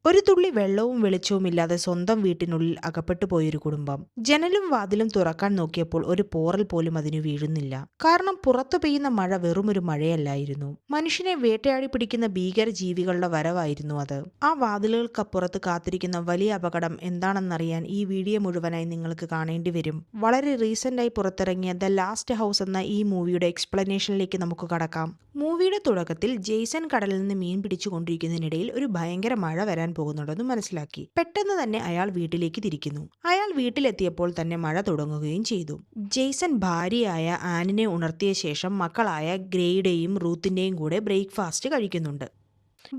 ഒരു തുള്ളി വെള്ളവും വെളിച്ചവുമില്ലാതെ സ്വന്തം വീട്ടിനുള്ളിൽ അകപ്പെട്ടു പോയൊരു കുടുംബം. ജനലും വാതിലും തുറക്കാൻ നോക്കിയപ്പോൾ ഒരു പോറൽ പോലും അതിനു വീഴുന്നില്ല. കാരണം പുറത്തു പെയ്യുന്ന മഴ വെറുമൊരു മഴയല്ലായിരുന്നു. മനുഷ്യനെ വേട്ടയാടി പിടിക്കുന്ന ഭീകര ജീവികളുടെ വരവായിരുന്നു അത്. ആ വാതിലുകൾക്കപ്പുറത്ത് കാത്തിരിക്കുന്ന വലിയ അപകടം എന്താണെന്നറിയാൻ ഈ വീഡിയോ മുഴുവനായി നിങ്ങൾക്ക് കാണേണ്ടി വരും. വളരെ റീസെന്റായി പുറത്തിറങ്ങിയ ദ ലാസ്റ്റ് ഹൗസ് എന്ന ഈ മൂവിയുടെ എക്സ്പ്ലനേഷനിലേക്ക് നമുക്ക് കടക്കാം. മൂവിയുടെ തുടക്കത്തിൽ ജെയ്സൺ കടലിൽ നിന്ന് മീൻ പിടിച്ചുകൊണ്ടിരിക്കുന്നതിനിടയിൽ ഒരു ഭയങ്കര മഴ വരാൻ പോകുന്നുണ്ടെന്ന് മനസ്സിലാക്കി. പെട്ടെന്ന് തന്നെ അയാൾ വീട്ടിലേക്ക് തിരിക്കുന്നു. അയാൾ വീട്ടിലെത്തിയപ്പോൾ തന്നെ മഴ തുടങ്ങുകയും ചെയ്തു. ജെയ്സൺ ഭാര്യയായ ആനിനെ ഉണർത്തിയ ശേഷം മക്കളായ ഗ്രേയുടെയും റൂത്തിന്റെയും കൂടെ ബ്രേക്ക്ഫാസ്റ്റ് കഴിക്കുന്നുണ്ട്.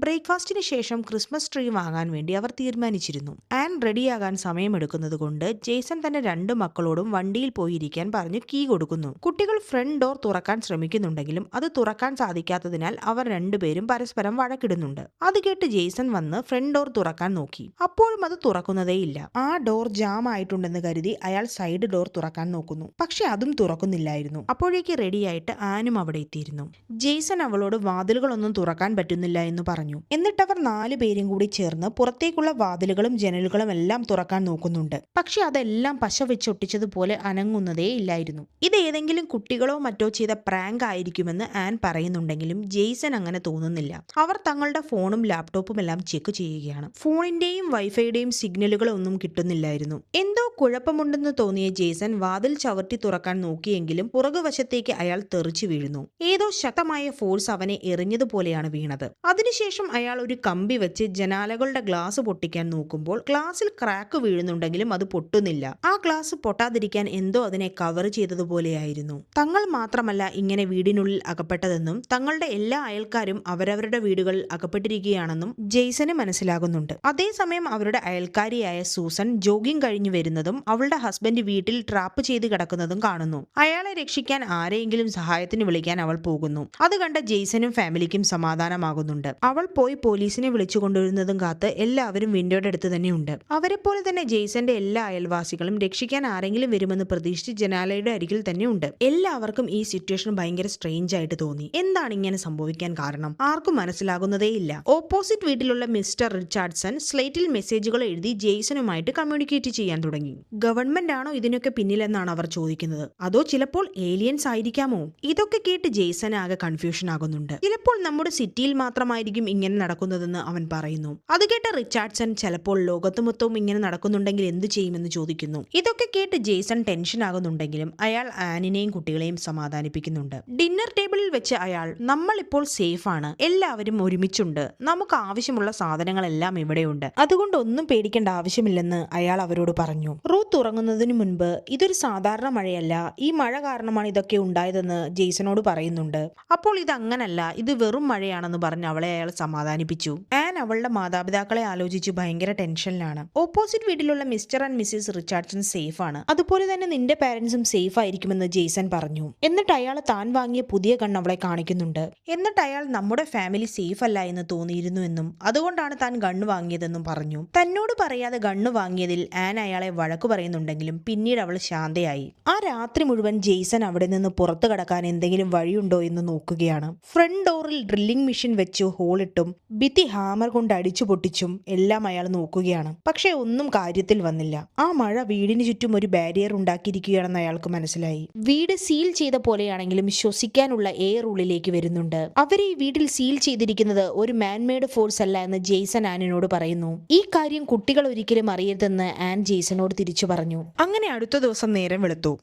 ബ്രേക്ക്ഫാസ്റ്റിന് ശേഷം ക്രിസ്മസ് ട്രീ വാങ്ങാൻ വേണ്ടി അവർ തീരുമാനിച്ചിരുന്നു. ആൻ റെഡിയാകാൻ സമയമെടുക്കുന്നത് കൊണ്ട് ജെയ്സൺ തന്റെ 2 മക്കളോടും വണ്ടിയിൽ പോയിരിക്കാൻ പറഞ്ഞു കീ കൊടുക്കുന്നു. കുട്ടികൾ ഫ്രണ്ട് ഡോർ തുറക്കാൻ ശ്രമിക്കുന്നുണ്ടെങ്കിലും അത് തുറക്കാൻ സാധിക്കാത്തതിനാൽ അവർ രണ്ടുപേരും പരസ്പരം വഴക്കിടുന്നുണ്ട്. അത് കേട്ട് ജെയ്സൺ വന്ന് ഫ്രണ്ട് ഡോർ തുറക്കാൻ നോക്കി. അപ്പോഴും അത് തുറക്കുന്നതേയില്ല. ആ ഡോർ ജാം ആയിട്ടുണ്ടെന്ന് കരുതി അയാൾ സൈഡ് ഡോർ തുറക്കാൻ നോക്കുന്നു. പക്ഷെ അതും തുറക്കുന്നില്ലായിരുന്നു. അപ്പോഴേക്ക് റെഡിയായിട്ട് ആനും അവിടെ എത്തിയിരുന്നു. ജെയ്സൺ അവളോട് വാതിലുകളൊന്നും തുറക്കാൻ പറ്റുന്നില്ല എന്ന് പറഞ്ഞു. എന്നിട്ട് അവർ 4 പേരും കൂടി ചേർന്ന് പുറത്തേക്കുള്ള വാതിലുകളും ജനലുകളും എല്ലാം തുറക്കാൻ നോക്കുന്നുണ്ട്. പക്ഷെ അതെല്ലാം പശ വെച്ചൊട്ടിച്ചതുപോലെ അനങ്ങുന്നതേ ഇല്ലായിരുന്നു. ഇത് ഏതെങ്കിലും കുട്ടികളോ മറ്റോ ചെയ്ത പ്രാങ്ക് ആയിരിക്കുമെന്ന് ആൻ പറയുന്നുണ്ടെങ്കിലും ജെയ്സൺ അങ്ങനെ തോന്നുന്നില്ല. അവർ തങ്ങളുടെ ഫോണും ലാപ്ടോപ്പും എല്ലാം ചെക്ക് ചെയ്യുകയാണ്. ഫോണിന്റെയും വൈഫൈയുടെയും സിഗ്നലുകളൊന്നും കിട്ടുന്നില്ലായിരുന്നു. എന്തോ കുഴപ്പമുണ്ടെന്ന് തോന്നിയ ജെയ്സൺ വാതിൽ ചവിട്ടി തുറക്കാൻ നോക്കിയെങ്കിലും പുറകുവശത്തേക്ക് അയാൾ തെറിച്ചു വീഴുന്നു. ഏതോ ശക്തമായ ഫോഴ്സ് അവനെ എറിഞ്ഞതുപോലെയാണ് വീണത്. അതിനുശേഷം അയാൾ ഒരു കമ്പി വെച്ച് ജനാലകളുടെ ഗ്ലാസ് പൊട്ടിക്കാൻ നോക്കുമ്പോൾ ഗ്ലാസിൽ ക്രാക്ക് വീഴുന്നുണ്ടെങ്കിലും അത് പൊട്ടുന്നില്ല. ആ ഗ്ലാസ് പൊട്ടാതിരിക്കാൻ എന്തോ അതിനെ കവർ ചെയ്തതുപോലെയായിരുന്നു. തങ്ങൾ മാത്രമല്ല ഇങ്ങനെ വീടിനുള്ളിൽ അകപ്പെട്ടതെന്നും തങ്ങളുടെ എല്ലാ അയൽക്കാരും അവരവരുടെ വീടുകളിൽ അകപ്പെട്ടിരിക്കുകയാണെന്നും ജെയ്സന് മനസ്സിലാകുന്നുണ്ട്. അതേസമയം അവരുടെ അയൽക്കാരിയായ സൂസൻ ജോഗിംഗ് കഴിഞ്ഞു വരുന്നതും അവളുടെ ഹസ്ബൻഡ് വീട്ടിൽ ട്രാപ്പ് ചെയ്ത് കിടക്കുന്നതും കാണുന്നു. അയാളെ രക്ഷിക്കാൻ ആരെയെങ്കിലും സഹായത്തിന് വിളിക്കാൻ അവൾ പോകുന്നു. അത് കണ്ട ജെയ്സനും ഫാമിലിക്കും സമാധാനമാകുന്നുണ്ട്. അവൾ പോയി പോലീസിനെ വിളിച്ചു കൊണ്ടുവരുന്നതും കാത്ത് എല്ലാവരും വിൻഡോയുടെ അടുത്ത് തന്നെയുണ്ട്. അവരെ പോലെ തന്നെ ജെയ്സന്റെ എല്ലാ അയൽവാസികളും രക്ഷിക്കാൻ ആരെങ്കിലും വരുമെന്ന് പ്രതീക്ഷിച്ച് ജനാലയുടെ അരികിൽ തന്നെ ഉണ്ട്. എല്ലാവർക്കും ഈ സിറ്റുവേഷൻ ഭയങ്കര സ്ട്രേഞ്ച് ആയിട്ട് തോന്നി. എന്താണ് ഇങ്ങനെ സംഭവിക്കാൻ കാരണം? ആർക്കും മനസ്സിലാകുന്നതേയില്ല. ഓപ്പോസിറ്റ് വീട്ടിലുള്ള മിസ്റ്റർ റിച്ചാർഡ്സൺ സ്ലേറ്റിൽ മെസ്സേജുകൾ എഴുതി ജെയ്സനുമായിട്ട് കമ്മ്യൂണിക്കേറ്റ് ചെയ്യാൻ തുടങ്ങി. ഗവൺമെന്റ് ആണോ ഇതിനൊക്കെ പിന്നിലെന്നാണ് അവർ ചോദിക്കുന്നത്. അതോ ചിലപ്പോൾ ഏലിയൻസ് ആയിരിക്കാമോ? ഇതൊക്കെ കേട്ട് ജെയ്സൺ ആകെ കൺഫ്യൂഷൻ ആകുന്നുണ്ട്. ചിലപ്പോൾ നമ്മുടെ സിറ്റിയിൽ മാത്രമായിരിക്കും ഇങ്ങനെ നടക്കുന്നതെന്ന് അവൻ പറയുന്നു. അത് കേട്ട റിച്ചാർഡ്സൺ ചിലപ്പോൾ ലോകത്ത് മൊത്തവും ഇങ്ങനെ നടക്കുന്നുണ്ടെങ്കിൽ എന്തു ചെയ്യുമെന്ന് ചോദിക്കുന്നു. ഇതൊക്കെ കേട്ട് ജെയ്സൺ ടെൻഷൻ ആകുന്നുണ്ടെങ്കിലും അയാൾ ആനിനെയും കുട്ടികളെയും സമാധാനിപ്പിക്കുന്നുണ്ട്. ഡിന്നർ ടേബിളിൽ വെച്ച് അയാൾ നമ്മൾ ഇപ്പോൾ സേഫ് ആണ്, എല്ലാവരും ഒരുമിച്ചുണ്ട്, നമുക്ക് ആവശ്യമുള്ള സാധനങ്ങളെല്ലാം ഇവിടെയുണ്ട്, അതുകൊണ്ട് ഒന്നും പേടിക്കേണ്ട ആവശ്യമില്ലെന്ന് അയാൾ അവരോട് പറഞ്ഞു. റൂത്ത് ഉറങ്ങുന്നതിന് മുൻപ് ഇതൊരു സാധാരണ മഴയല്ല, ഈ മഴ കാരണമാണ് ഇതൊക്കെ ഉണ്ടായതെന്ന് ജെയ്സനോട് പറയുന്നുണ്ട്. അപ്പോൾ ഇത് അങ്ങനല്ല, ഇത് വെറും മഴയാണെന്ന് പറഞ്ഞ് അവളെ അയാൾ സമാധാനിപ്പിച്ചു. ആൻ അവളുടെ മാതാപിതാക്കളെ ആലോചിച്ച് ഭയങ്കര ടെൻഷനിലാണ്. ഓപ്പോസിറ്റ് വീട്ടിലുള്ള Mister and Missus Richardson safe ആണ്, അതുപോലെ തന്നെ നിന്റെ പാരന്റ്സും സേഫ് ആയിരിക്കുമെന്ന് ജെയ്സൺ പറഞ്ഞു. എന്നിട്ട് അയാൾ താൻ വാങ്ങിയ പുതിയ ഗൺ അവളെ കാണിക്കുന്നുണ്ട്. എന്നിട്ട് അയാൾ നമ്മുടെ ഫാമിലി സേഫ് അല്ല എന്ന് തോന്നിയിരുന്നുവെന്നും അതുകൊണ്ടാണ് താൻ ഗണ്ണ് വാങ്ങിയതെന്നും പറഞ്ഞു. തന്നോട് പറയാതെ ഗണ്ണ് വാങ്ങിയതിൽ ആൻ അയാളെ വഴക്കു പറയുന്നുണ്ടെങ്കിലും പിന്നീട് അവൾ ശാന്തയായി. ആ രാത്രി മുഴുവൻ ജെയ്സൺ അവിടെ നിന്ന് പുറത്തു കടക്കാൻ എന്തെങ്കിലും വഴിയുണ്ടോ എന്ന് നോക്കുകയാണ്. ഫ്രണ്ട് ഡോറിൽ ഡ്രില്ലിംഗ് മെഷീൻ വെച്ച് ഹോളിട്ടും ഭിത്തി ഹാമർ കൊണ്ട് അടിച്ചു പൊട്ടിച്ചും എല്ലാം അയാൾ നോക്കുകയാണ്. പക്ഷെ ഒന്നും കാര്യത്തിൽ വന്നില്ല. ആ മഴ വീടിന് ചുറ്റും ഒരു ബാരിയർ ഉണ്ടാക്കിയിരിക്കുകയാണെന്ന് അയാൾക്ക് മനസ്സിലായി. വീട് സീൽ ചെയ്ത പോലെയാണെങ്കിലും ശ്വസിക്കാനുള്ള എയർ ഉള്ളിലേക്ക് വരുന്നുണ്ട്. അവരെ ഈ വീട്ടിൽ സീൽ ചെയ്തിരിക്കുന്നത് ഒരു മാൻമെയ്ഡ് ഫോഴ്സ് അല്ല എന്ന് ജെയ്സൺ ആനിനോട് പറയുന്നു. ഈ കാര്യം കുട്ടികൾ ഒരിക്കലും അറിയരുതെന്ന് ആൻ ജെയ്സനോട് തിരിച്ചു പറഞ്ഞു. അങ്ങനെ അടുത്ത ദിവസം നേരം വെളുത്തു.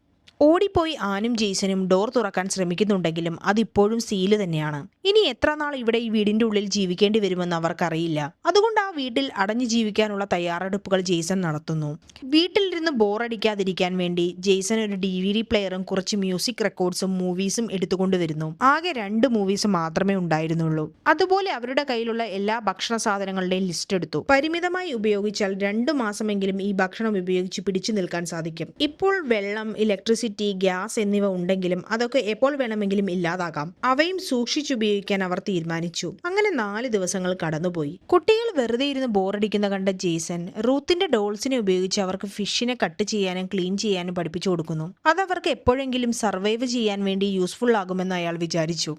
ഓടിപ്പോയി ആനും ജെയ്സനും ഡോർ തുറക്കാൻ ശ്രമിക്കുന്നുണ്ടെങ്കിലും അതിപ്പോഴും സീല് തന്നെയാണ്. ഇനി എത്ര നാൾ ഇവിടെ ഈ വീടിന്റെ ഉള്ളിൽ ജീവിക്കേണ്ടി വരുമെന്ന് അവർക്കറിയില്ല. അതുകൊണ്ട് ആ വീട്ടിൽ അടഞ്ഞു ജീവിക്കാനുള്ള തയ്യാറെടുപ്പുകൾ ജെയ്സൺ നടത്തുന്നു. വീട്ടിലിരുന്ന് ബോറടിക്കാതിരിക്കാൻ വേണ്ടി ജെയ്സൺ ഒരു DVD പ്ലെയറും കുറച്ച് മ്യൂസിക് റെക്കോർഡ്സും മൂവീസും എടുത്തുകൊണ്ടുവരുന്നു. ആകെ 2 മൂവീസ് മാത്രമേ ഉണ്ടായിരുന്നുള്ളൂ. അതുപോലെ അവരുടെ കയ്യിലുള്ള എല്ലാ ഭക്ഷണ സാധനങ്ങളുടെയും ലിസ്റ്റ് എടുത്തു. പരിമിതമായി ഉപയോഗിച്ചാൽ 2 മാസമെങ്കിലും ഈ ഭക്ഷണം ഉപയോഗിച്ച് പിടിച്ചു നിൽക്കാൻ സാധിക്കും. ഇപ്പോൾ വെള്ളം, ഇലക്ട്രിസിറ്റി, ഗ്യാസ് എന്നിവ ഉണ്ടെങ്കിലും അതൊക്കെ എപ്പോൾ വേണമെങ്കിലും ഇല്ലാതാകാം. അവയും സൂക്ഷിച്ചുപയോഗിക്കാൻ അവർ തീരുമാനിച്ചു. അങ്ങനെ 4 ദിവസങ്ങൾ കടന്നുപോയി. കുട്ടികൾ വെറുതെ ഇരുന്ന് ബോറടിക്കുന്ന കണ്ട ജെയ്സൺ റൂത്തിന്റെ ഡോൾസിനെ ഉപയോഗിച്ച് അവർക്ക് ഫിഷിനെ കട്ട് ചെയ്യാനും ക്ലീൻ ചെയ്യാനും പഠിപ്പിച്ചു കൊടുക്കുന്നു. അതവർക്ക് എപ്പോഴെങ്കിലും സർവൈവ് ചെയ്യാൻ വേണ്ടി യൂസ്ഫുൾ ആകുമെന്ന് അയാൾ വിചാരിച്ചു.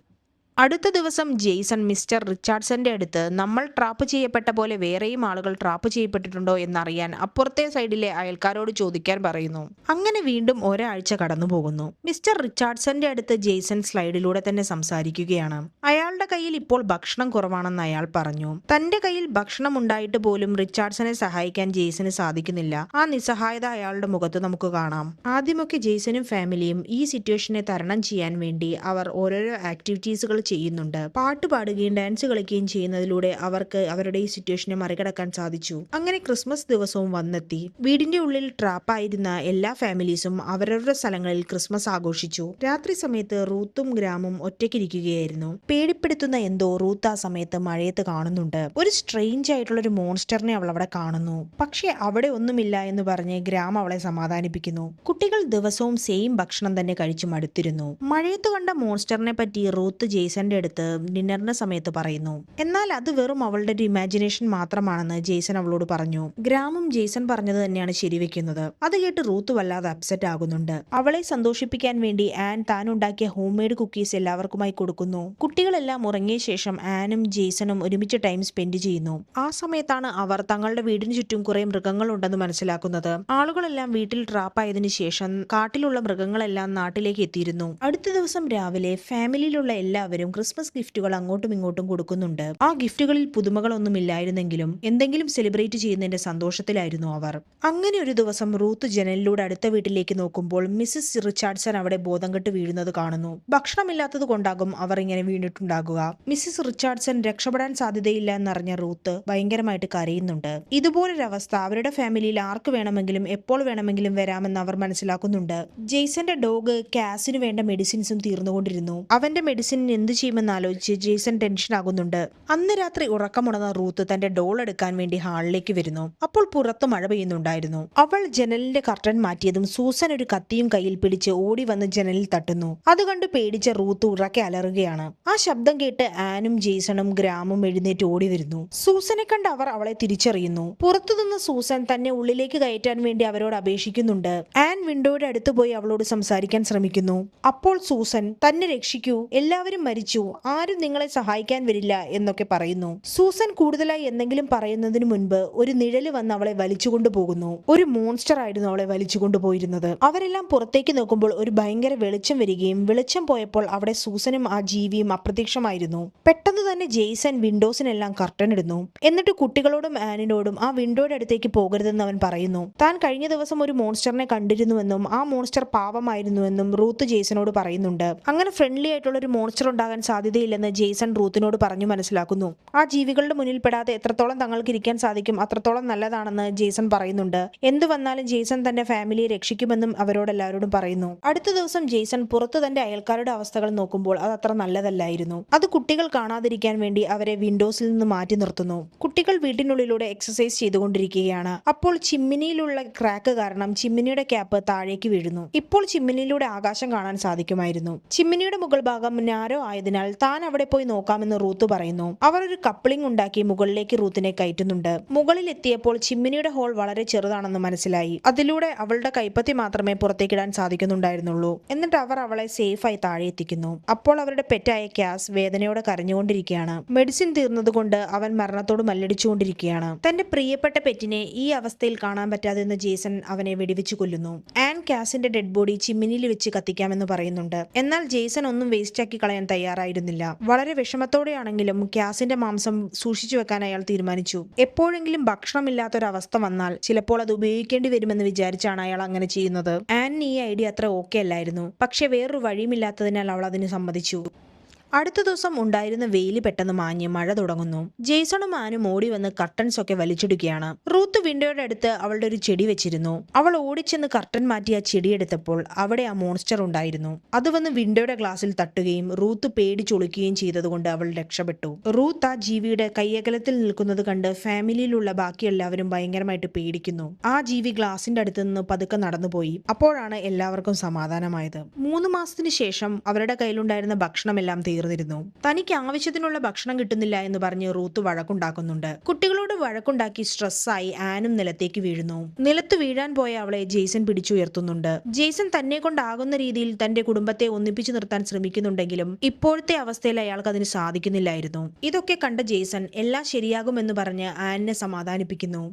അടുത്ത ദിവസം ജെയ്സൺ മിസ്റ്റർ റിച്ചാർഡ്സന്റെ അടുത്ത് നമ്മൾ ട്രാപ്പ് ചെയ്യപ്പെട്ട പോലെ വേറെയും ആളുകൾ ട്രാപ്പ് ചെയ്യപ്പെട്ടിട്ടുണ്ടോ എന്നറിയാൻ അപ്പുറത്തെ സൈഡിലെ അയൽക്കാരോട് ചോദിക്കാൻ പറയുന്നു. അങ്ങനെ വീണ്ടും ഒരാഴ്ച കടന്നു പോകുന്നു. മിസ്റ്റർ റിച്ചാർഡ്സന്റെ അടുത്ത് ജെയ്സൺ സ്ലൈഡിലൂടെ തന്നെ സംസാരിക്കുകയാണ്. അയാളുടെ കയ്യിൽ ഇപ്പോൾ ഭക്ഷണം കുറവാണെന്ന് അയാൾ പറഞ്ഞു. തന്റെ കയ്യിൽ ഭക്ഷണം ഉണ്ടായിട്ട് പോലും റിച്ചാർഡ്സനെ സഹായിക്കാൻ ജെയ്സന് സാധിക്കുന്നില്ല. ആ നിസ്സഹായത അയാളുടെ മുഖത്ത് നമുക്ക് കാണാം. ആദ്യമൊക്കെ ജെയ്സനും ഫാമിലിയും ഈ സിറ്റുവേഷനെ തരണം ചെയ്യാൻ വേണ്ടി അവർ ഓരോരോ ആക്ടിവിറ്റീസുകൾ ചെയ്യുന്നുണ്ട്. പാട്ട് പാടുകയും ഡാൻസ് കളിക്കുകയും ചെയ്യുന്നതിലൂടെ അവർക്ക് അവരുടെ ഈ സിറ്റുവേഷനെ മറികടക്കാൻ സാധിച്ചു. അങ്ങനെ ക്രിസ്മസ് ദിവസവും വന്നെത്തി. വീടിന്റെ ഉള്ളിൽ ട്രാപ്പായിരുന്ന എല്ലാ ഫാമിലീസും അവരവരുടെ സ്ഥലങ്ങളിൽ ക്രിസ്മസ് ആഘോഷിച്ചു. രാത്രി സമയത്ത് റൂത്തും ഗ്രാമും ഒറ്റയ്ക്കിരിക്കുകയായിരുന്നു. പേടിപ്പെടുത്തുന്ന എന്തോ റൂത്ത് ആ സമയത്ത് മഴയത്ത് കാണുന്നുണ്ട്. ഒരു സ്ട്രേഞ്ച് ആയിട്ടുള്ള ഒരു മോൺസ്റ്ററിനെ അവൾ അവിടെ കാണുന്നു. പക്ഷെ അവിടെ ഒന്നുമില്ല എന്ന് പറഞ്ഞ് ഗ്രാം അവളെ സമാധാനിപ്പിക്കുന്നു. കുട്ടികൾ ദിവസവും സെയിം ഭക്ഷണം തന്നെ കഴിച്ചു മടുത്തിരുന്നു. മഴയത്ത് കണ്ട മോൺസ്റ്ററിനെ പറ്റി റൂത്ത് ജെയ്സന്റെ അടുത്ത് ഡിന്നറിന്റെ സമയത്ത് പറയുന്നു. എന്നാൽ അത് വെറും അവളുടെ ഒരു ഇമാജിനേഷൻ മാത്രമാണെന്ന് ജെയ്സൺ അവളോട് പറഞ്ഞു. ഗ്രാമും ജെയ്സൺ പറഞ്ഞത് തന്നെയാണ് ശരിവെക്കുന്നത്. അത് കേട്ട് റൂത്ത് വല്ലാതെ അപ്സെറ്റ് ആകുന്നുണ്ട്. അവളെ സന്തോഷിപ്പിക്കാൻ വേണ്ടി ആൻ താൻ ഉണ്ടാക്കിയ ഹോം മെയ്ഡ് കുക്കീസ് എല്ലാവർക്കുമായി കൊടുക്കുന്നു. കുട്ടികളെല്ലാം ഉറങ്ങിയ ശേഷം ആനും ജെയ്സണും ഒരുമിച്ച് ടൈം സ്പെൻഡ് ചെയ്യുന്നു. ആ സമയത്താണ് അവർ തങ്ങളുടെ വീടിന് ചുറ്റും കുറെ മൃഗങ്ങളുണ്ടെന്ന് മനസ്സിലാക്കുന്നത്. ആളുകളെല്ലാം വീട്ടിൽ ട്രാപ്പായതിനു ശേഷം കാട്ടിലുള്ള മൃഗങ്ങളെല്ലാം നാട്ടിലേക്ക് എത്തിയിരുന്നു. അടുത്ത ദിവസം രാവിലെ ഫാമിലിയിലുള്ള എല്ലാവരും ക്രിസ്മസ് ഗിഫ്റ്റുകൾ അങ്ങോട്ടും ഇങ്ങോട്ടും കൊടുക്കുന്നുണ്ട്. ആ ഗിഫ്റ്റുകളിൽ പുതുമകളൊന്നും ഇല്ലായിരുന്നെങ്കിലും എന്തെങ്കിലും സെലിബ്രേറ്റ് ചെയ്യുന്നതിന്റെ സന്തോഷത്തിലായിരുന്നു അവർ. അങ്ങനെ ഒരു ദിവസം റൂത്ത് ജനലിലൂടെ അടുത്ത വീട്ടിലേക്ക് നോക്കുമ്പോൾ മിസ്സിസ് റിച്ചാർഡ്സൺ അവിടെ ബോധം കെട്ട് വീഴുന്നത് കാണുന്നു. ഭക്ഷണമില്ലാത്തത് കൊണ്ടാകും അവർ ഇങ്ങനെ വീണിട്ടുണ്ടാകുക. മിസ്സിസ് റിച്ചാർഡ്സൺ രക്ഷപ്പെടാൻ സാധ്യതയില്ല എന്നറിഞ്ഞ റൂത്ത് ഭയങ്കരമായിട്ട് കരയുന്നുണ്ട്. ഇതുപോലൊരവസ്ഥ അവരുടെ ഫാമിലിയിൽ ആർക്ക് വേണമെങ്കിലും എപ്പോൾ വേണമെങ്കിലും വരാമെന്ന് അവർ മനസ്സിലാക്കുന്നുണ്ട്. ജെയ്സന്റെ ഡോഗ് കാസിന് വേണ്ട മെഡിസിൻസും തീർന്നുകൊണ്ടിരുന്നു. അവന്റെ മെഡിസിൻ എന്ത് ചെയ്യുമെന്ന് ആലോചിച്ച് ജെയ്സൺ ടെൻഷൻ ആകുന്നുണ്ട്. അന്ന് രാത്രി ഉറക്കമുണർന്ന റൂത്ത് തന്റെ ഡോൾ എടുക്കാൻ വേണ്ടി ഹാളിലേക്ക് വരുന്നു. അപ്പോൾ പുറത്ത് മഴ പെയ്യുന്നുണ്ടായിരുന്നു. അവൾ ജനലിന്റെ കർട്ടൻ മാറ്റിയതും സൂസൻ ഒരു കത്തിയും കയ്യിൽ പിടിച്ച് ഓടി വന്ന് ജനലിൽ തട്ടുന്നു. അത് കണ്ട് പേടിച്ച റൂത്ത് ഉറക്കെ അലറുകയാണ്. ആ ശബ്ദം കേട്ട് ആനും ജെയ്സണും ഗ്രാമും എഴുന്നേറ്റ് ഓടി വരുന്നു. സൂസനെ കണ്ട് അവർ അവളെ തിരിച്ചറിയുന്നു. പുറത്തുനിന്ന് സൂസൻ തന്നെ ഉള്ളിലേക്ക് കയറ്റാൻ വേണ്ടി അവരോട് അപേക്ഷിക്കുന്നുണ്ട്. ആൻ വിൻഡോയുടെ അടുത്ത് പോയി അവളോട് സംസാരിക്കാൻ ശ്രമിക്കുന്നു. അപ്പോൾ സൂസൻ തന്നെ രക്ഷിക്കൂ, എല്ലാവരും മരിച്ചു, ആരും നിങ്ങളെ സഹായിക്കാൻ വരില്ല എന്നൊക്കെ പറയുന്നു. സൂസൻ കൂടുതലായി എന്തെങ്കിലും പറയുന്നതിന് മുൻപ് ഒരു നിഴല് വന്ന് അവളെ വലിച്ചുകൊണ്ടു പോകുന്നു. ഒരു മോൺസ്റ്റർ ആയിരുന്നു അവളെ വലിച്ചുകൊണ്ടു പോയിരുന്നത്. അവരെല്ലാം പുറത്തേക്ക് നോക്കുമ്പോൾ ഒരു ഭയങ്കര വെളിച്ചം വരികയും വെളിച്ചം പോയപ്പോൾ അവിടെ സൂസനും ആ ജീവിയും അപ്രത്യക്ഷമായിരുന്നു. പെട്ടെന്ന് തന്നെ ജെയ്സൺ വിൻഡോസിനെല്ലാം കർട്ടൻ ഇടുന്നു. എന്നിട്ട് കുട്ടികളോടും ആനിനോടും ആ വിൻഡോയുടെ അടുത്തേക്ക് പോകരുതെന്ന് അവൻ പറയുന്നു. താൻ കഴിഞ്ഞ ദിവസം ഒരു മോൺസ്റ്ററിനെ കണ്ടിരുന്നുവെന്നും ആ മോൺസ്റ്റർ പാവമായിരുന്നുവെന്നും റൂത്ത് ജെയ്സനോട് പറയുന്നുണ്ട്. അങ്ങനെ ഫ്രണ്ട്ലി ആയിട്ടുള്ള ഒരു മോൺസ്റ്റർ ഉണ്ടാകാൻ സാധ്യതയില്ലെന്ന് ജെയ്സൺ റൂത്തിനോട് പറഞ്ഞു മനസ്സിലാക്കുന്നു. ആ ജീവികളുടെ മുന്നിൽ പെടാതെ എത്രത്തോളം തങ്ങൾക്ക് ഇരിക്കാൻ സാധിക്കും അത്രത്തോളം നല്ലതാണെന്ന് ജെയ്സൺ പറയുന്നുണ്ട്. എന്തു വന്നാലും ജെയ്സൺ തന്റെ ഫാമിലിയെ രക്ഷിക്കുമെന്നും അവരോടെല്ലാവരോടും പറയുന്നു. അടുത്ത ദിവസം ജെയ്സൺ പുറത്ത് തന്റെ അയൽക്കാരുടെ അവസ്ഥകൾ നോക്കുമ്പോൾ അത് അത്ര നല്ലതല്ലായിരുന്നു. അത് കുട്ടികൾ കാണാതിരിക്കാൻ വേണ്ടി അവരെ വിൻഡോസിൽ നിന്ന് മാറ്റി നിർത്തുന്നു. കുട്ടികൾ വീട്ടിനുള്ളിലൂടെ എക്സസൈസ് ചെയ്തുകൊണ്ടിരിക്കുകയാണ്. അപ്പോൾ ചിമ്മിനിയിലുള്ള ക്രാക്ക് കാരണം ചിമ്മിനിയുടെ ക്യാപ്പ് താഴേക്ക് വീഴുന്നു. ഇപ്പോൾ ചിമ്മിനിയിലൂടെ ആകാശം കാണാൻ സാധിക്കുമായിരുന്നു. ചിമ്മിനിയുടെ മുകൾ ഭാഗം നാരോ ആയതിനാൽ താൻ അവിടെ പോയി നോക്കാമെന്ന് റൂത്ത് പറയുന്നു. അവർ ഒരു കപ്ലിംഗ് ഉണ്ടാക്കി മുകളിലേക്ക് റൂത്തിനെ കയറ്റുന്നുണ്ട്. മുകളിൽ എത്തിയപ്പോൾ ചിമ്മിനിയുടെ ഹോൾ വളരെ ചെറുതാണെന്ന് മനസ്സിലായി. അതിലൂടെ അവളുടെ കൈപ്പത്തി മാത്രമേ പുറത്തേക്കിടാൻ സാധിക്കുന്നുണ്ടായിരുന്നുള്ളൂ. എന്നിട്ട് അവർ അവളെ സേഫായി താഴെ എത്തിക്കുന്നു. അപ്പോൾ അവരുടെ പെറ്റായ ക്യാസ് വേദനയോടെ കരഞ്ഞുകൊണ്ടിരിക്കുകയാണ്. മെഡിസിൻ തീർന്നതുകൊണ്ട് അവൻ മരണത്തോട് മല്ലടിച്ചുകൊണ്ടിരിക്കുകയാണ്. തന്റെ പ്രിയപ്പെട്ട പെറ്റിനെ ഈ അവസ്ഥയിൽ കാണാൻ പറ്റാതെന്ന് ജെയ്സൺ അവനെ വെടിവെച്ച് കൊല്ലുന്നു. ആൻ ക്യാസിന്റെ ഡെഡ് ബോഡി ചിമ്മിനിയിൽ വെച്ച് കത്തിക്കാമെന്ന് പറയുന്നുണ്ട്. എന്നാൽ ജെയ്സൺ ഒന്നും വേസ്റ്റ് ആക്കി കളയാൻ തയ്യാറായിരുന്നില്ല. വളരെ വിഷമത്തോടെയാണെങ്കിലും ക്യാസിന്റെ മാംസം സൂക്ഷിച്ചു വെക്കാൻ അയാൾ തീരുമാനിച്ചു. എപ്പോഴെങ്കിലും ഭക്ഷണമില്ലാത്തൊരവസ്ഥ വന്നാൽ ചിലപ്പോൾ അത് ഉപയോഗിക്കേണ്ടി വരുമെന്ന് വിചാരിച്ചാണ് അയാൾ അങ്ങനെ ചെയ്യുന്നത്. ആനിന് ഈ ഐഡിയ അത്ര ഓക്കെ അല്ലായിരുന്നു. പക്ഷെ വേറൊരു വഴിയുമില്ലാത്തതിനാൽ അവൾ അതിന് സമ്മതിച്ചു. അടുത്ത ദിവസം ഉണ്ടായിരുന്ന വെയില് പെട്ടെന്ന് മാഞ്ഞ് മഴ തുടങ്ങുന്നു. ജെയ്സണും ആനും ഓടി വന്ന് കർട്ടൻസ് ഒക്കെ വലിച്ചിടുകയാണ്. റൂത്ത് വിൻഡോയുടെ അടുത്ത് അവളുടെ ഒരു ചെടി വെച്ചിരുന്നു. അവൾ ഓടിച്ചെന്ന് കർട്ടൻ മാറ്റി ആ ചെടിയെടുത്തപ്പോൾ അവിടെ ആ മോൺസ്റ്റർ ഉണ്ടായിരുന്നു. അത് വന്ന് വിൻഡോയുടെ ഗ്ലാസിൽ തട്ടുകയും റൂത്ത് പേടിച്ചൊളിക്കുകയും ചെയ്തതുകൊണ്ട് അവൾ രക്ഷപ്പെട്ടു. റൂത്ത് ആ ജീവിയുടെ കയ്യകലത്തിൽ നിൽക്കുന്നത് കണ്ട് ഫാമിലിയിലുള്ള ബാക്കി എല്ലാവരും ഭയങ്കരമായിട്ട് പേടിക്കുന്നു. ആ ജീവി ഗ്ലാസിന്റെ അടുത്ത് നിന്ന് പതുക്കെ നടന്നുപോയി. അപ്പോഴാണ് എല്ലാവർക്കും സമാധാനമായത്. 3 മാസത്തിന് ശേഷം അവരുടെ കയ്യിലുണ്ടായിരുന്ന ഭക്ഷണമെല്ലാം തീർന്നു. തീർന്നിരുന്നു. തനിക്ക് ആവശ്യത്തിനുള്ള ഭക്ഷണം കിട്ടുന്നില്ല എന്ന് പറഞ്ഞ് റൂത്ത് വഴക്കുണ്ടാക്കുന്നുണ്ട്. കുട്ടികളോട് വഴക്കുണ്ടാക്കി സ്ട്രെസ്സായി ആനും നിലത്തേക്ക് വീഴുന്നു. നിലത്ത് വീഴാൻ പോയ അവളെ ജെയ്സൺ പിടിച്ചുയർത്തുന്നുണ്ട്. ജെയ്സൺ തന്നെ കൊണ്ടാകുന്ന രീതിയിൽ തന്റെ കുടുംബത്തെ ഒന്നിപ്പിച്ചു നിർത്താൻ ശ്രമിക്കുന്നുണ്ടെങ്കിലും ഇപ്പോഴത്തെ അവസ്ഥയിൽ അയാൾക്ക് അതിന് സാധിക്കുന്നില്ലായിരുന്നു. ഇതൊക്കെ കണ്ട ജെയ്സൺ എല്ലാം ശരിയാകുമെന്ന് പറഞ്ഞ് ആനിനെ സമാധാനിപ്പിക്കുന്നു.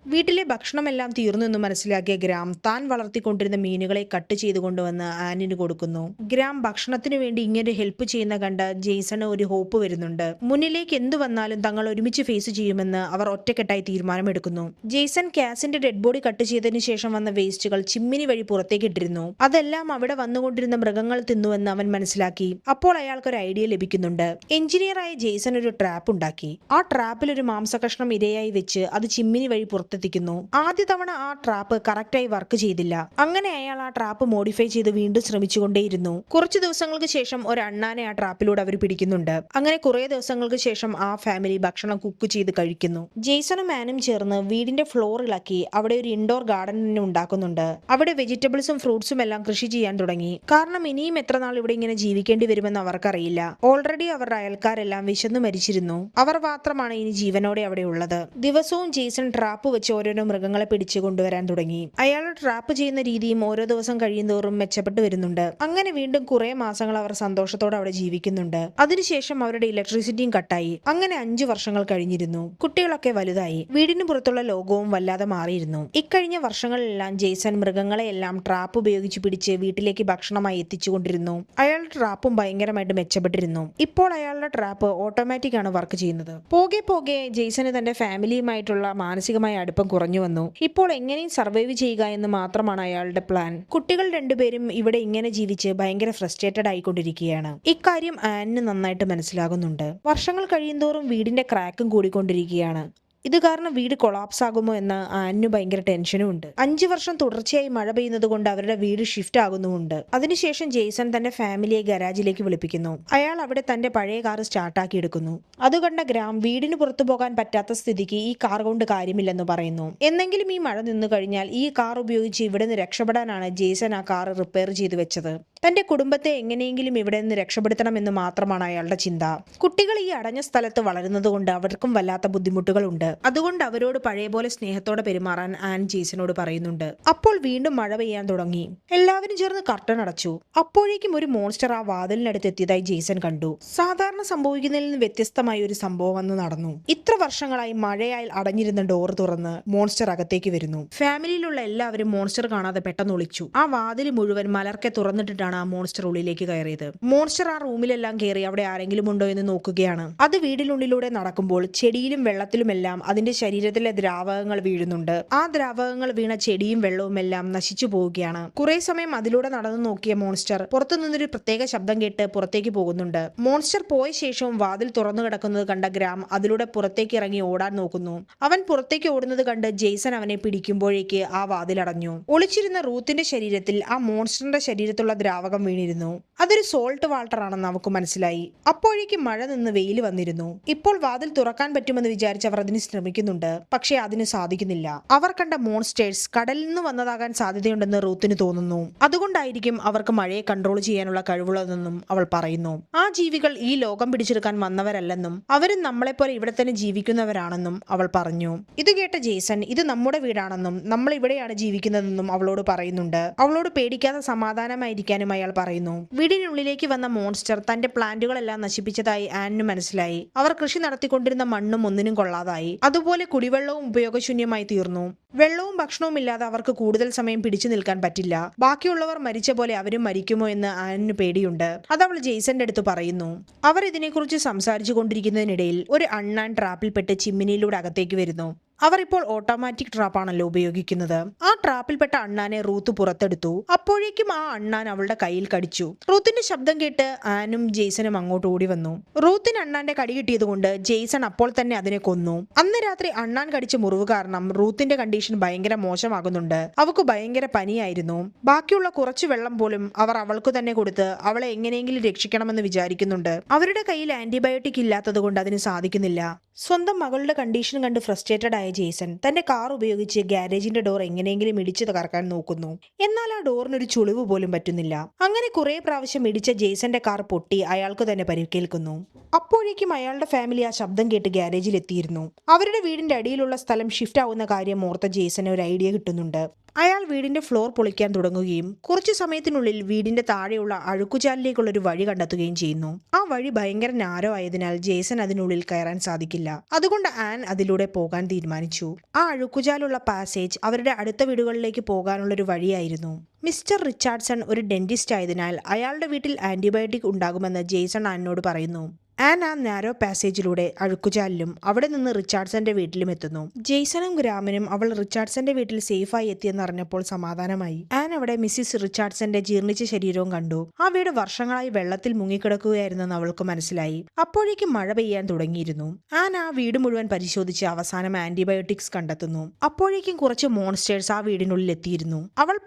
വീട്ടിലെ ഭക്ഷണമെല്ലാം തീർന്നു എന്ന് മനസ്സിലാക്കിയ ഗ്രാം താൻ വളർത്തിക്കൊണ്ടിരുന്ന മീനുകളെ കട്ട് ചെയ്ത് കൊണ്ടുവന്ന് ആനിന് കൊടുക്കുന്നു. ഗ്രാം ഭക്ഷണത്തിനു വേണ്ടി ഇങ്ങനെ ഹെൽപ്പ് ചെയ്യുന്ന കണ്ട് ജെയ്സണ് ഒരു ഹോപ്പ് വരുന്നുണ്ട്. മുന്നിലേക്ക് എന്തു വന്നാലും തങ്ങൾ ഒരുമിച്ച് ഫേസ് ചെയ്യുമെന്ന് അവർ ഒറ്റക്കെട്ടായി തീരുമാനമെടുക്കുന്നു. ജെയ്സൺ കാസിന്റെ ഡെഡ് ബോഡി കട്ട് ചെയ്തതിനു ശേഷം വന്ന വേസ്റ്റുകൾ ചിമ്മിനി വഴി പുറത്തേക്ക് ഇട്ടിരുന്നു. അതെല്ലാം അവിടെ വന്നുകൊണ്ടിരുന്ന മൃഗങ്ങൾ തിന്നുവെന്ന് അവൻ മനസ്സിലാക്കി. അപ്പോൾ അയാൾക്കൊരു ഐഡിയ ലഭിക്കുന്നുണ്ട്. എഞ്ചിനീയറായ ജെയ്സൺ ഒരു ട്രാപ്പ് ഉണ്ടാക്കി. ആ ട്രാപ്പിൽ ഒരു മാംസകഷ്ണം ഇരയായി വെച്ച് അത് ചിമ്മിനി വഴി എത്തിക്കുന്നു. ആദ്യ തവണ ആ ട്രാപ്പ് കറക്റ്റായി വർക്ക് ചെയ്തില്ല. അങ്ങനെ അയാൾ ആ ട്രാപ്പ് മോഡിഫൈ ചെയ്ത് വീണ്ടും ശ്രമിച്ചുകൊണ്ടേയിരുന്നു. കുറച്ചു ദിവസങ്ങൾക്ക് ശേഷം ഒരു അണ്ണാനെ ആ ട്രാപ്പിലൂടെ അവർ പിടിക്കുന്നുണ്ട്. അങ്ങനെ കുറെ ദിവസങ്ങൾക്ക് ശേഷം ആ ഫാമിലി ഭക്ഷണം കുക്ക് ചെയ്ത് കഴിക്കുന്നു. ജെയ്സണും ആനും ചേർന്ന് വീടിന്റെ ഫ്ലോർ ഇളക്കി അവിടെ ഒരു ഇൻഡോർ ഗാർഡൻ തന്നെ ഉണ്ടാക്കുന്നുണ്ട്. അവിടെ വെജിറ്റബിൾസും ഫ്രൂട്ട്സും എല്ലാം കൃഷി ചെയ്യാൻ തുടങ്ങി. കാരണം ഇനിയും എത്ര നാൾ ഇവിടെ ഇങ്ങനെ ജീവിക്കേണ്ടി വരുമെന്ന് അവർക്കറിയില്ല. ഓൾറെഡി അവരുടെ അയൽക്കാരെല്ലാം വിശന്നു മരിച്ചിരുന്നു. അവർ മാത്രമാണ് ഇനി ജീവനോടെ അവിടെ ഉള്ളത്. ദിവസവും ജെയ്സൺ ട്രാപ്പ് വെച്ച് ഓരോരോ മൃഗങ്ങളെ പിടിച്ചു കൊണ്ടുവരാൻ തുടങ്ങി. അയാൾ ട്രാപ്പ് ചെയ്യുന്ന രീതിയും ഓരോ ദിവസം കഴിയുന്തോറും മെച്ചപ്പെട്ടു വരുന്നുണ്ട്. അങ്ങനെ വീണ്ടും കുറെ മാസങ്ങൾ അവർ സന്തോഷത്തോടെ അവിടെ ജീവിക്കുന്നുണ്ട്. അതിനുശേഷം അവരുടെ ഇലക്ട്രിസിറ്റിയും കട്ടായി. അങ്ങനെ 5 വർഷങ്ങൾ കഴിഞ്ഞിരുന്നു. കുട്ടികളൊക്കെ വലുതായി. വീടിന് പുറത്തുള്ള ലോകവും വല്ലാതെ മാറിയിരുന്നു. ഇക്കഴിഞ്ഞ വർഷങ്ങളിലെല്ലാം ജെയ്സൺ മൃഗങ്ങളെയെല്ലാം ട്രാപ്പ് ഉപയോഗിച്ച് പിടിച്ച് വീട്ടിലേക്ക് ഭക്ഷണമായി എത്തിച്ചുകൊണ്ടിരുന്നു. അയാളുടെ ട്രാപ്പും ഭയങ്കരമായിട്ട് മെച്ചപ്പെട്ടിരുന്നു. ഇപ്പോൾ അയാളുടെ ട്രാപ്പ് ഓട്ടോമാറ്റിക് ആണ് വർക്ക് ചെയ്യുന്നത്. പോകെ പോകെ ജെയ്സന് തന്റെ ഫാമിലിയുമായിട്ടുള്ള മാനസികമായ അടുപ്പം കുറഞ്ഞു വന്നു. ഇപ്പോൾ എങ്ങനെയും സർവൈവ് ചെയ്യുക എന്ന് മാത്രമാണ് അയാളുടെ പ്ലാൻ. കുട്ടികൾ രണ്ടുപേരും ഇവിടെ ഇങ്ങനെ ജീവിച്ച് ഭയങ്കര ഫ്രസ്ട്രേറ്റഡ് ആയിക്കൊണ്ടിരിക്കുകയാണ്. ഇക്കാര്യം ആനിന് നന്നായിട്ട് മനസ്സിലാകുന്നുണ്ട്. വർഷങ്ങൾ കഴിയുന്തോറും വീടിന്റെ ക്രാക്കും കൂടിക്കൊണ്ടിരിക്കുകയാണ്. ഇത് കാരണം വീട് കൊളാപ്സ് ആകുമോ എന്ന ആനിന് ഭയങ്കര ടെൻഷനും ഉണ്ട്. 5 വർഷം തുടർച്ചയായി മഴ പെയ്യുന്നത് കൊണ്ട് അവരുടെ വീട് ഷിഫ്റ്റ് ആകുന്നുമുണ്ട്. അതിനുശേഷം ജെയ്സൺ തന്റെ ഫാമിലിയെ ഗരാജിലേക്ക് വിളിപ്പിക്കുന്നു. അയാൾ അവിടെ തന്റെ പഴയ കാർ സ്റ്റാർട്ടാക്കി എടുക്കുന്നു. അത് കണ്ട ഗ്രാം വീടിന് പുറത്തു പോകാൻ പറ്റാത്ത സ്ഥിതിക്ക് ഈ കാർ കൊണ്ട് കാര്യമില്ലെന്ന് പറയുന്നു. എന്നെങ്കിലും ഈ മഴ നിന്നു കഴിഞ്ഞാൽ ഈ കാർ ഉപയോഗിച്ച് ഇവിടെ നിന്ന് രക്ഷപ്പെടാനാണ് ജെയ്സൺ ആ കാർ റിപ്പയർ ചെയ്തു വെച്ചത്. തന്റെ കുടുംബത്തെ എങ്ങനെയെങ്കിലും ഇവിടെ നിന്ന് രക്ഷപ്പെടുത്തണമെന്ന് മാത്രമാണ് അയാളുടെ ചിന്ത. കുട്ടികൾ ഈ അടഞ്ഞ സ്ഥലത്ത് വളരുന്നത് കൊണ്ട് അവർക്കും വല്ലാത്ത ബുദ്ധിമുട്ടുകളുണ്ട്. അതുകൊണ്ട് അവരോട് പഴയ പോലെ സ്നേഹത്തോടെ പെരുമാറാൻ ആൻ ജെയ്സനോട് പറയുന്നുണ്ട്. അപ്പോൾ വീണ്ടും മഴ പെയ്യാൻ തുടങ്ങി. എല്ലാവരും ചേർന്ന് കർട്ടൻ അടച്ചു. അപ്പോഴേക്കും ഒരു മോൺസ്റ്റർ ആ വാതിലിനടുത്ത് എത്തിയതായി ജെയ്സൺ കണ്ടു. സാധാരണ സംഭവിക്കുന്നതിൽ നിന്ന് വ്യത്യസ്തമായ ഒരു സംഭവം അന്ന് നടന്നു. ഇത്ര വർഷങ്ങളായി മഴയാൽ അടഞ്ഞിരുന്ന ഡോർ തുറന്ന് മോൺസ്റ്റർ അകത്തേക്ക് വരുന്നു. ഫാമിലിയിലുള്ള എല്ലാവരും മോൺസ്റ്റർ കാണാതെ പെട്ടെന്ന് ഒളിച്ചു. ആ വാതിൽ മുഴുവൻ മലർക്കെ തുറന്നിട്ടിട്ടാണ് ആ മോൺസ്റ്റർ ഉള്ളിലേക്ക് കയറിയത്. മോൺസ്റ്റർ ആ റൂമിലെല്ലാം കയറി അവിടെ ആരെങ്കിലും ഉണ്ടോ എന്ന് നോക്കുകയാണ്. അത് വീടിനുള്ളിലൂടെ നടക്കുമ്പോൾ ചെടിയിലും വെള്ളത്തിലുമെല്ലാം അതിന്റെ ശരീരത്തിലെ ദ്രാവകങ്ങൾ വീഴുന്നുണ്ട്. ആ ദ്രാവകങ്ങൾ വീണ ചെടിയും വെള്ളവും എല്ലാം നശിച്ചു പോവുകയാണ്. കുറെ സമയം അതിലൂടെ നടന്നു നോക്കിയ മോൺസ്റ്റർ പുറത്തു നിന്നൊരു പ്രത്യേക ശബ്ദം കേട്ട് പുറത്തേക്ക് പോകുന്നുണ്ട്. മോൺസ്റ്റർ പോയ ശേഷവും വാതിൽ തുറന്നു കിടക്കുന്നത് കണ്ട ഗ്രാം അതിലൂടെ പുറത്തേക്ക് ഇറങ്ങി ഓടാൻ നോക്കുന്നു. അവൻ പുറത്തേക്ക് ഓടുന്നത് കണ്ട് ജെയ്സൺ അവനെ പിടിക്കുമ്പോഴേക്ക് ആ വാതിൽ അടഞ്ഞു. ഒളിച്ചിരുന്ന റൂത്തിന്റെ ശരീരത്തിൽ ആ മോൺസ്റ്ററിന്റെ ശരീരത്തുള്ള ദ്രാവകം വീണിരുന്നു. അതൊരു സോൾട്ട് വാട്ടർ ആണെന്ന് അവർക്ക് മനസ്സിലായി. അപ്പോഴേക്കും മഴ നിന്ന് വെയിൽ വന്നിരുന്നു. ഇപ്പോൾ വാതിൽ തുറക്കാൻ പറ്റുമെന്ന് വിചാരിച്ച് അവർ അതിന് ശ്രമിക്കുന്നുണ്ട്. പക്ഷേ അതിന് സാധിക്കുന്നില്ല. അവർ കണ്ട മോൺസ്റ്റേഴ്സ് കടലിൽ നിന്ന് വന്നതാകാൻ സാധ്യതയുണ്ടെന്ന് റൂത്തിന് തോന്നുന്നു. അതുകൊണ്ടായിരിക്കും അവർക്ക് മഴയെ കൺട്രോൾ ചെയ്യാനുള്ള കഴിവുള്ളതെന്നും അവൾ പറയുന്നു. ആ ജീവികൾ ഈ ലോകം പിടിച്ചെടുക്കാൻ വന്നവരല്ലെന്നും അവരും നമ്മളെപ്പോലെ ഇവിടെ തന്നെ ജീവിക്കുന്നവരാണെന്നും അവൾ പറഞ്ഞു. ഇത് കേട്ട ജെയ്സൺ ഇത് നമ്മുടെ വീടാണെന്നും നമ്മൾ ഇവിടെയാണ് ജീവിക്കുന്നതെന്നും അവളോട് പറയുന്നുണ്ട്. അവളോട് പേടിക്കാതെ സമാധാനമായിരിക്കാനും അയാൾ പറയുന്നു. വീടിനുള്ളിലേക്ക് വന്ന മോൺസ്റ്റർ തന്റെ പ്ലാന്റുകളെല്ലാം നശിപ്പിച്ചതായി ആനിന് മനസ്സിലായി. അവർ കൃഷി നടത്തിക്കൊണ്ടിരുന്ന മണ്ണും ഒന്നിനും കൊള്ളാതായി. അതുപോലെ കുടിവെള്ളവും ഉപയോഗശൂന്യമായി തീർന്നു. വെള്ളവും ഭക്ഷണവും ഇല്ലാതെ അവർക്ക് കൂടുതൽ സമയം പിടിച്ചു നിൽക്കാൻ പറ്റില്ല. ബാക്കിയുള്ളവർ മരിച്ച പോലെ അവരും മരിക്കുമോ എന്ന് ആനിന് പേടിയുണ്ട്. അതവൾ ജെയ്സന്റെ അടുത്ത് പറയുന്നു. അവർ ഇതിനെക്കുറിച്ച് സംസാരിച്ചു കൊണ്ടിരിക്കുന്നതിനിടയിൽ ഒരു അണ്ണാൻ ട്രാപ്പിൽപ്പെട്ട് ചിമ്മിനിയിലൂടെ അകത്തേക്ക് വരുന്നു. അവർ ഇപ്പോൾ ഓട്ടോമാറ്റിക് ട്രാപ്പാണല്ലോ ഉപയോഗിക്കുന്നത്. ആ ട്രാപ്പിൽപ്പെട്ട അണ്ണാനെ റൂത്ത് പുറത്തെടുത്തു. അപ്പോഴേക്കും ആ അണ്ണാൻ അവളുടെ കയ്യിൽ കടിച്ചു. റൂത്തിന്റെ ശബ്ദം കേട്ട് ആനും ജെയ്സനും അങ്ങോട്ട് ഓടി വന്നു. റൂത്തിന് അണ്ണാന്റെ കടി കിട്ടിയതുകൊണ്ട് ജെയ്സൺ അപ്പോൾ തന്നെ അതിനെ കൊന്നു. അന്ന് രാത്രി അണ്ണാൻ കടിച്ച മുറിവ് കാരണം റൂത്തിന്റെ കണ്ടീഷൻ ഭയങ്കര മോശമാകുന്നുണ്ട്. അവൾക്ക് ഭയങ്കര പനിയായിരുന്നു. ബാക്കിയുള്ള കുറച്ചു വെള്ളം പോലും അവർ അവൾക്ക് തന്നെ കൊടുത്ത് അവളെ എങ്ങനെയെങ്കിലും രക്ഷിക്കണമെന്ന് വിചാരിക്കുന്നുണ്ട്. അവരുടെ കയ്യിൽ ആന്റിബയോട്ടിക് ഇല്ലാത്തത് കൊണ്ട് അതിന് സാധിക്കുന്നില്ല. സ്വന്തം മകളുടെ കണ്ടീഷൻ കണ്ട് ഫ്രസ്ട്രേറ്റഡ് ആയ ജേസൺ തന്റെ കാർ ഉപയോഗിച്ച് ഗാരേജിന്റെ ഡോർ എങ്ങനെയെങ്കിലും ഇടിച്ചു തകർക്കാൻ നോക്കുന്നു. എന്നാൽ ആ ഡോറിനൊരു ചുളിവ് പോലും പറ്റുന്നില്ല. അങ്ങനെ കുറെ പ്രാവശ്യം ഇടിച്ച ജേസന്റെ കാർ പൊട്ടി അയാൾക്ക് തന്നെ പരിക്കേൽക്കുന്നു. അപ്പോഴേക്കും അയാളുടെ ഫാമിലി ആ ശബ്ദം കേട്ട് ഗാരേജിൽ എത്തിയിരുന്നു. അവരുടെ വീടിന്റെ അടിയിലുള്ള സ്ഥലം ഷിഫ്റ്റ് ആവുന്ന കാര്യം ഓർത്ത ജേസന് ഒരു ഐഡിയ കിട്ടുന്നുണ്ട്. അയാൾ വീടിന്റെ ഫ്ലോർ പൊളിക്കാൻ തുടങ്ങുകയും കുറച്ചു സമയത്തിനുള്ളിൽ വീടിന്റെ താഴെയുള്ള അഴുക്കുചാലിലേക്കുള്ള ഒരു വഴി കണ്ടെത്തുകയും ചെയ്യുന്നു. ആ വഴി ഭയങ്കര നാരോ ആയതിനാൽ ജേസൺ അതിനുള്ളിൽ കയറാൻ സാധിക്കില്ല. അതുകൊണ്ട് ആൻ അതിലൂടെ പോകാൻ തീരുമാനിച്ചു. ആ അഴുക്കുചാലുള്ള പാസേജ് അവരുടെ അടുത്ത വീടുകളിലേക്ക് പോകാനുള്ള ഒരു വഴിയായിരുന്നു. മിസ്റ്റർ റിച്ചാർഡ്സൺ ഒരു ഡെന്റിസ്റ്റ് ആയതിനാൽ അയാളുടെ വീട്ടിൽ ആന്റിബയോട്ടിക് ഉണ്ടാകുമെന്ന് ജേസൺ ആനോട് പറയുന്നു. ആൻ ആ നാരോ പാസേജിലൂടെ അഴുക്കുചാലിലും അവിടെ നിന്ന് റിച്ചാർഡ്സന്റെ വീട്ടിലും എത്തുന്നു. ജെയ്സണും ഗ്രാമനും അവൾ റിച്ചാർഡ്സന്റെ വീട്ടിൽ സേഫായി എത്തിയെന്നറിഞ്ഞപ്പോൾ സമാധാനമായി. ആൻ അവിടെ മിസ്സിസ് റിച്ചാർഡ്സന്റെ ജീർണിച്ച ശരീരവും കണ്ടു. ആ വീട് വർഷങ്ങളായി വെള്ളത്തിൽ മുങ്ങിക്കിടക്കുകയായിരുന്നെന്ന് അവൾക്ക് മനസ്സിലായി. അപ്പോഴേക്കും മഴ പെയ്യാൻ തുടങ്ങിയിരുന്നു. ആൻ ആ വീട് മുഴുവൻ പരിശോധിച്ച് അവസാനം ആന്റിബയോട്ടിക്സ് കണ്ടെത്തുന്നു. അപ്പോഴേക്കും കുറച്ച് മോൺസ്റ്റേഴ്സ് ആ വീടിനുള്ളിൽ എത്തിയിരുന്നു. അവൾ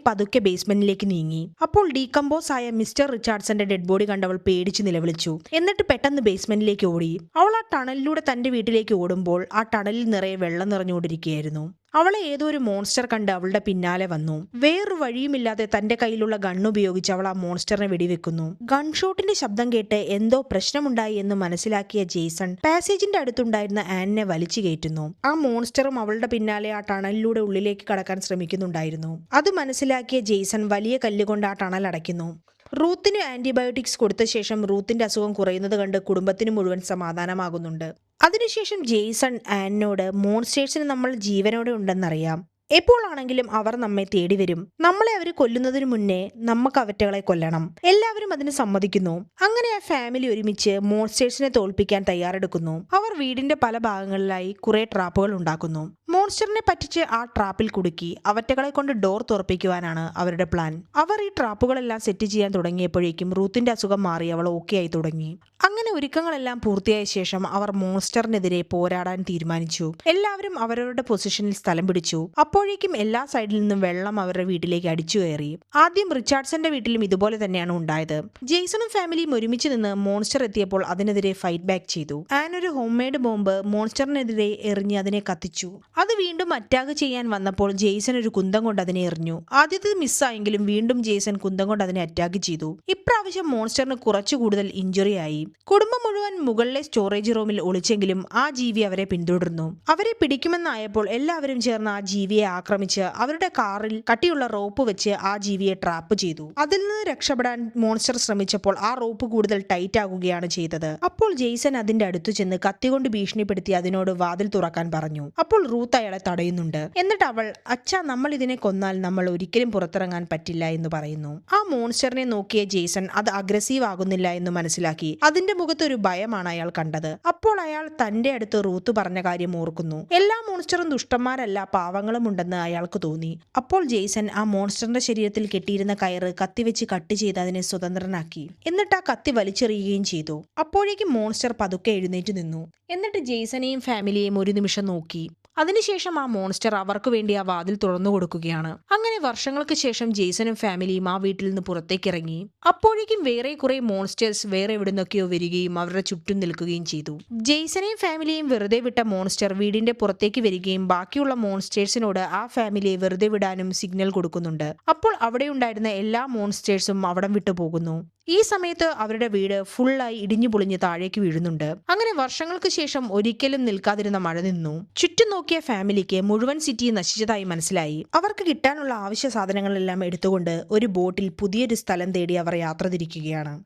പതുക്കെ ബേസ്മെന്റിലേക്ക് നീങ്ങി. അപ്പോൾ ഡീകമ്പോസ് ആയ മിസ്റ്റർ റിച്ചാർഡ്സന്റെ ഡെഡ് ബോഡി കണ്ടവൾ പേടിച്ച് നിലവിളിച്ചു. എന്നിട്ട് പെട്ടെന്ന് ബേസ്മെന്റിലേക്ക് ഓടി. അവൾ ആ ടണലിലൂടെ തന്റെ വീട്ടിലേക്ക് ഓടുമ്പോൾ ആ ടണലിൽ നിറയെ വെള്ളം നിറഞ്ഞുകൊണ്ടിരിക്കുകയായിരുന്നു. അവളെ ഏതോ ഒരു മോൺസ്റ്റർ കണ്ട് അവളുടെ പിന്നാലെ വന്നു. വേറൊരു വഴിയുമില്ലാതെ തന്റെ കയ്യിലുള്ള ഗണ്ണുപയോഗിച്ച് അവൾ ആ മോൺസ്റ്ററിനെ വെടിവെക്കുന്നു. ഗൺഷോട്ടിന്റെ ശബ്ദം കേട്ട് എന്തോ പ്രശ്നമുണ്ടായി എന്ന് മനസ്സിലാക്കിയ ജേസൺ പാസേജിന്റെ അടുത്തുണ്ടായിരുന്ന ആനിനെ വലിച്ചു കയറ്റുന്നു. ആ മോൺസ്റ്ററും അവളുടെ പിന്നാലെ ആ ടണലിലൂടെ ഉള്ളിലേക്ക് കടക്കാൻ ശ്രമിക്കുന്നുണ്ടായിരുന്നു. അത് മനസ്സിലാക്കിയ ജേസൺ വലിയ കല്ലുകൊണ്ട് ആ ടണൽ അടയ്ക്കുന്നു. റൂത്തിന് ആന്റിബയോട്ടിക്സ് കൊടുത്ത ശേഷം റൂത്തിന്റെ അസുഖം കുറയുന്നത് കണ്ട് കുടുംബത്തിന് മുഴുവൻ സമാധാനമാകുന്നുണ്ട്. അതിനുശേഷം ജെയ്സൺ ആനിനോട് മോൺസ്റ്റേഴ്സിന് നമ്മൾ ജീവനോടെ ഉണ്ടെന്നറിയാം. എപ്പോഴാണെങ്കിലും അവർ നമ്മെ തേടി വരും. നമ്മളെ അവർ കൊല്ലുന്നതിനു മുന്നേ നമുക്ക് അവറ്റകളെ കൊല്ലണം. എല്ലാവരും അതിന് സമ്മതിക്കുന്നു. അങ്ങനെ ആ ഫാമിലി ഒരുമിച്ച് മോൺസ്റ്റേഴ്സിനെ തോൽപ്പിക്കാൻ തയ്യാറെടുക്കുന്നു. അവർ വീടിന്റെ പല ഭാഗങ്ങളിലായി കുറെ ട്രാപ്പുകൾ ഉണ്ടാക്കുന്നു. മോൺസ്റ്ററിനെ പറ്റിച്ച് ആ ട്രാപ്പിൽ കുടുക്കി അവറ്റകളെ കൊണ്ട് ഡോർ തുറപ്പിക്കുവാനാണ് അവരുടെ പ്ലാൻ. അവർ ഈ ട്രാപ്പുകളെല്ലാം സെറ്റ് ചെയ്യാൻ തുടങ്ങിയപ്പോഴേക്കും റൂത്തിന്റെ അസുഖം മാറി അവൾ ഓക്കെ ആയി തുടങ്ങി. അങ്ങനെ ഒരുക്കങ്ങളെല്ലാം പൂർത്തിയായ ശേഷം അവർ മോൺസ്റ്ററിനെതിരെ പോരാടാൻ തീരുമാനിച്ചു. എല്ലാവരും അവരവരുടെ പൊസിഷനിൽ സ്ഥലം പിടിച്ചു. അപ്പോഴേക്കും എല്ലാ സൈഡിൽ നിന്നും വെള്ളം അവരുടെ വീട്ടിലേക്ക് അടിച്ചു കയറി. ആദ്യം റിച്ചാർഡ്സന്റെ വീട്ടിലും ഇതുപോലെ തന്നെയാണ് ഉണ്ടായത്. ജെയ്സണും ഫാമിലിയും ഒരുമിച്ച് നിന്ന് മോൺസ്റ്റർ എത്തിയപ്പോൾ അതിനെതിരെ ഫൈറ്റ് ബാക്ക് ചെയ്തു. ആൻ ഒരു ഹോം മെയ്ഡ് ബോംബ് മോൺസ്റ്ററിനെതിരെ എറിഞ്ഞ് അതിനെ കത്തിച്ചു. അത് വീണ്ടും അറ്റാക്ക് ചെയ്യാൻ വന്നപ്പോൾ ജെയ്സൺ ഒരു കുന്തം കൊണ്ട് അതിനെ എറിഞ്ഞു. ആദ്യത്തെ മിസ്സായെങ്കിലും വീണ്ടും ജെയ്സൺ കുന്തം കൊണ്ട് അതിനെ അറ്റാക്ക് ചെയ്തു. ഇപ്രാവശ്യം മോൺസ്റ്ററിന് കുറച്ചു കൂടുതൽ ഇഞ്ചുറി ആയി. കുടുംബം മുഴുവൻ മുകളിലെ സ്റ്റോറേജ് റൂമിൽ ഒളിച്ചെങ്കിലും ആ ജീവി അവരെ പിന്തുടർന്നു. അവരെ പിടിക്കുമെന്നായപ്പോൾ എല്ലാവരും ചേർന്ന് ആ ജീവിയെ ആക്രമിച്ച് അവരുടെ കാറിൽ കട്ടിയുള്ള റോപ്പ് വെച്ച് ആ ജീവിയെ ട്രാപ്പ് ചെയ്തു. അതിൽ നിന്ന് രക്ഷപ്പെടാൻ മോൺസ്റ്റർ ശ്രമിച്ചപ്പോൾ ആ റോപ്പ് കൂടുതൽ ടൈറ്റ് ആകുകയാണ് ചെയ്തത്. അപ്പോൾ ജെയ്സൺ അതിന്റെ അടുത്തു ചെന്ന് കത്തികൊണ്ട് ഭീഷണിപ്പെടുത്തി അതിനോട് വാതിൽ തുറക്കാൻ പറഞ്ഞു. അപ്പോൾ റൂത്ത് അയാളെ തടയുന്നുണ്ട്. എന്നിട്ട് അവൾ അച്ഛാ, നമ്മൾ ഇതിനെ കൊന്നാൽ നമ്മൾ ഒരിക്കലും പുറത്തിറങ്ങാൻ പറ്റില്ല എന്ന് പറയുന്നു. ആ മോൺസ്റ്ററിനെ നോക്കിയ ജെയ്സൺ അത് അഗ്രസീവ് ആകുന്നില്ല എന്ന് മനസ്സിലാക്കി. അതിന്റെ മുഖത്ത് ഒരു ഭയമാണ് അയാൾ കണ്ടത്. അപ്പോൾ അയാൾ തന്റെ അടുത്ത് റൂത്ത് പറഞ്ഞ കാര്യം ഓർക്കുന്നു. എല്ലാ മോൺസ്റ്ററും ദുഷ്ടന്മാരല്ല, പാവങ്ങളും ഉണ്ടെന്ന് അയാൾക്ക് തോന്നി. അപ്പോൾ ജെയ്സൺ ആ മോൺസ്റ്ററിന്റെ ശരീരത്തിൽ കെട്ടിയിരുന്ന കയറ് കത്തിവെച്ച് കട്ട് ചെയ്ത് അതിനെ സ്വതന്ത്രനാക്കി. എന്നിട്ട് ആ കത്തി വലിച്ചെറിയുകയും ചെയ്തു. അപ്പോഴേക്കും മോൺസ്റ്റർ പതുക്കെ എഴുന്നേറ്റ് നിന്നു. എന്നിട്ട് ജെയ്സനെയും ഫാമിലിയെയും ഒരു നിമിഷം നോക്കി. അതിനുശേഷം ആ മോൺസ്റ്റർ അവർക്ക് വേണ്ടി ആ വാതിൽ തുറന്നു കൊടുക്കുകയാണ്. അങ്ങനെ വർഷങ്ങൾക്ക് ശേഷം ജെയ്സനും ഫാമിലിയും ആ വീട്ടിൽ നിന്ന് പുറത്തേക്കിറങ്ങി. അപ്പോഴേക്കും വേറെ കുറെ മോൺസ്റ്റേഴ്സ് വേറെ എവിടുന്നൊക്കെയോ വരികയും അവരുടെ ചുറ്റും നിൽക്കുകയും ചെയ്തു. ജെയ്സനെയും ഫാമിലിയെയും വെറുതെ വിട്ട മോൺസ്റ്റർ വീടിന്റെ പുറത്തേക്ക് വരികയും ബാക്കിയുള്ള മോൺസ്റ്റേഴ്സിനോട് ആ ഫാമിലിയെ വെറുതെ വിടാനും സിഗ്നൽ കൊടുക്കുന്നുണ്ട്. അപ്പോൾ അവിടെ ഉണ്ടായിരുന്ന എല്ലാ മോൺസ്റ്റേഴ്സും അവിടം വിട്ടു പോകുന്നു. ഈ സമയത്ത് അവരുടെ വീട് ഫുള്ളായി ഇടിഞ്ഞു പൊളിഞ്ഞ് താഴേക്ക് വീഴുന്നുണ്ട്. അങ്ങനെ വർഷങ്ങൾക്ക് ശേഷം ഒരിക്കലും നിൽക്കാതിരുന്ന മഴ നിന്നു. ചുറ്റും നോക്കിയ ഫാമിലിക്ക് മുഴുവൻ സിറ്റി നശിച്ചതായി മനസ്സിലായി. അവർക്ക് കിട്ടാനുള്ള ആവശ്യ സാധനങ്ങളെല്ലാം എടുത്തുകൊണ്ട് ഒരു ബോട്ടിൽ പുതിയൊരു സ്ഥലം തേടി അവർ യാത്ര തിരിക്കുകയാണ്.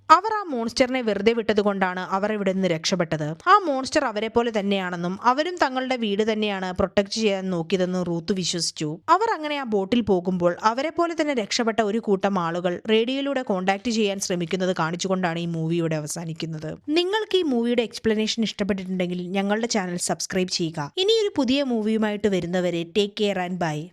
അവർ ആ മോൺസ്റ്ററിനെ വെറുതെ വിട്ടതുകൊണ്ടാണ് അവർ ഇവിടെ നിന്ന് രക്ഷപ്പെട്ടത്. ആ മോൺസ്റ്റർ അവരെ പോലെ തന്നെയാണെന്നും അവരും തങ്ങളുടെ വീട് തന്നെയാണ് പ്രൊട്ടക്ട് ചെയ്യാൻ നോക്കിയതെന്നും റൂത്ത് വിശ്വസിച്ചു. അവർ അങ്ങനെ ആ ബോട്ടിൽ പോകുമ്പോൾ അവരെ പോലെ തന്നെ രക്ഷപ്പെട്ട ഒരു കൂട്ടം ആളുകൾ റേഡിയോയിലൂടെ കോൺടാക്ട് ചെയ്യാൻ ശ്രമിക്കുന്നത് കാണിച്ചുകൊണ്ടാണ് ഈ മൂവിയുടെ അവസാനിക്കുന്നത്. നിങ്ങൾക്ക് ഈ മൂവിയുടെ എക്സ്പ്ലനേഷൻ ഇഷ്ടപ്പെട്ടിട്ടുണ്ടെങ്കിൽ ഞങ്ങളുടെ ചാനൽ സബ്സ്ക്രൈബ് ചെയ്യുക. ഇനി ഒരു പുതിയ മൂവിയുമായിട്ട് വരുന്നവരെ ടേക്ക് കെയർ ആൻഡ് ബൈ.